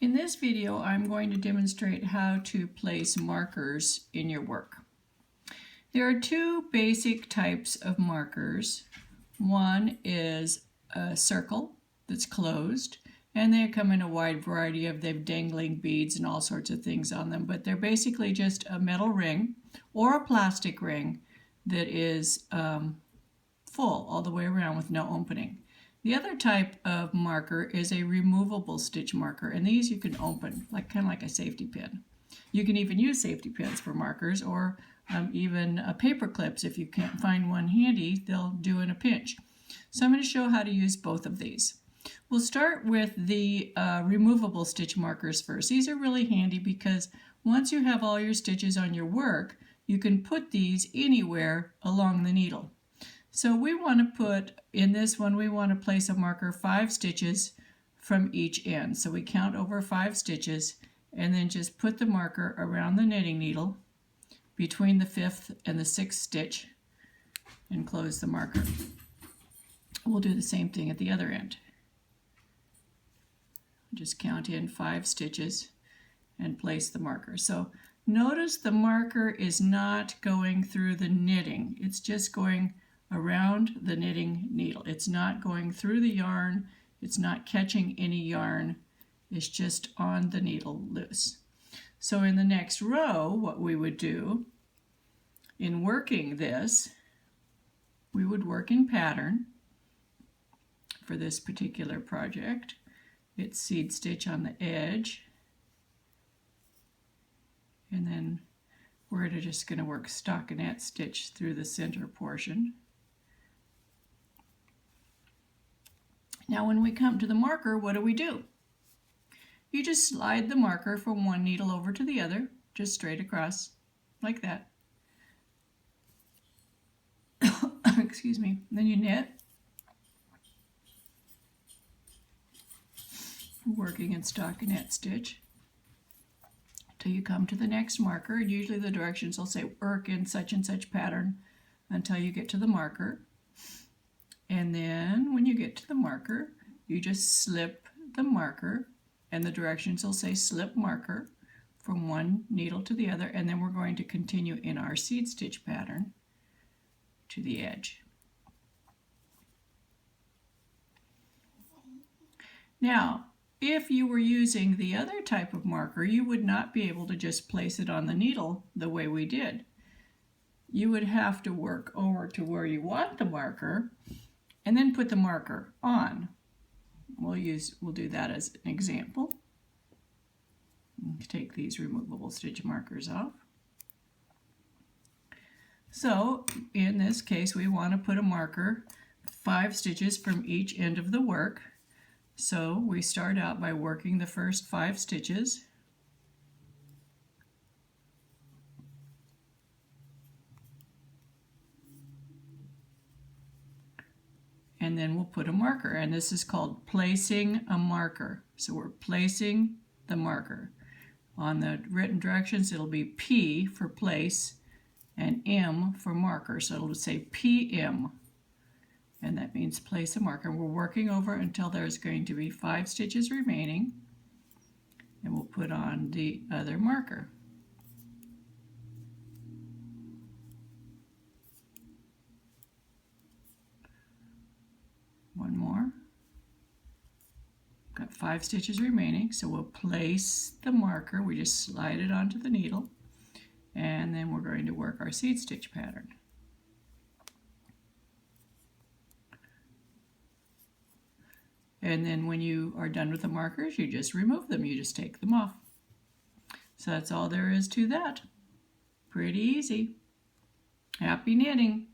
In this video, I'm going to demonstrate how to place markers in your work. There are two basic types of markers. One is a circle that's closed, and they come in a wide variety of them, dangling beads and all sorts of things on them, but they're basically just a metal ring or a plastic ring that is full all the way around with no opening. The other type of marker is a removable stitch marker, and these you can open, kind of like a safety pin. You can even use safety pins for markers, or even paper clips. If you can't find one handy, they'll do in a pinch. So I'm going to show how to use both of these. We'll start with the removable stitch markers first. These are really handy because once you have all your stitches on your work, you can put these anywhere along the needle. So we want to put, in this one, we want to place a marker 5 stitches from each end. So we count over 5 stitches and then just put the marker around the knitting needle between the 5th and the 6th stitch and close the marker. We'll do the same thing at the other end. Just count in 5 stitches and place the marker. So notice the marker is not going through the knitting. It's just going around the knitting needle. It's not going through the yarn. It's not catching any yarn. It's just on the needle loose. So in the next row, what we would do in working this, we would work in pattern for this particular project. It's seed stitch on the edge, and then we're just going to work stockinette stitch through the center portion. Now when we come to the marker, what do? You just slide the marker from one needle over to the other, just straight across, like that. Excuse me. Then you knit, working in stockinette stitch till you come to the next marker. Usually the directions will say work in such and such pattern until you get to the marker. And then when you get to the marker, you just slip the marker, and the directions will say slip marker from one needle to the other, and then we're going to continue in our seed stitch pattern to the edge. Now, if you were using the other type of marker, you would not be able to just place it on the needle the way we did. You would have to work over to where you want the marker and then put the marker on. We'll do that as an example. Take these removable stitch markers off. So in this case, we want to put a marker 5 stitches from each end of the work. So we start out by working the first 5 stitches. And then we'll put a marker, and this is called placing a marker. So we're placing the marker. On the written directions, it'll be P for place and M for marker. So it'll say PM, and that means place a marker. We're working over until there's going to be 5 stitches remaining, and we'll put on the other marker. One more. Got 5 stitches remaining, so we'll place the marker. We just slide it onto the needle, and then we're going to work our seed stitch pattern. And then when you are done with the markers, you just remove them. You just take them off. So that's all there is to that. Pretty easy. Happy knitting.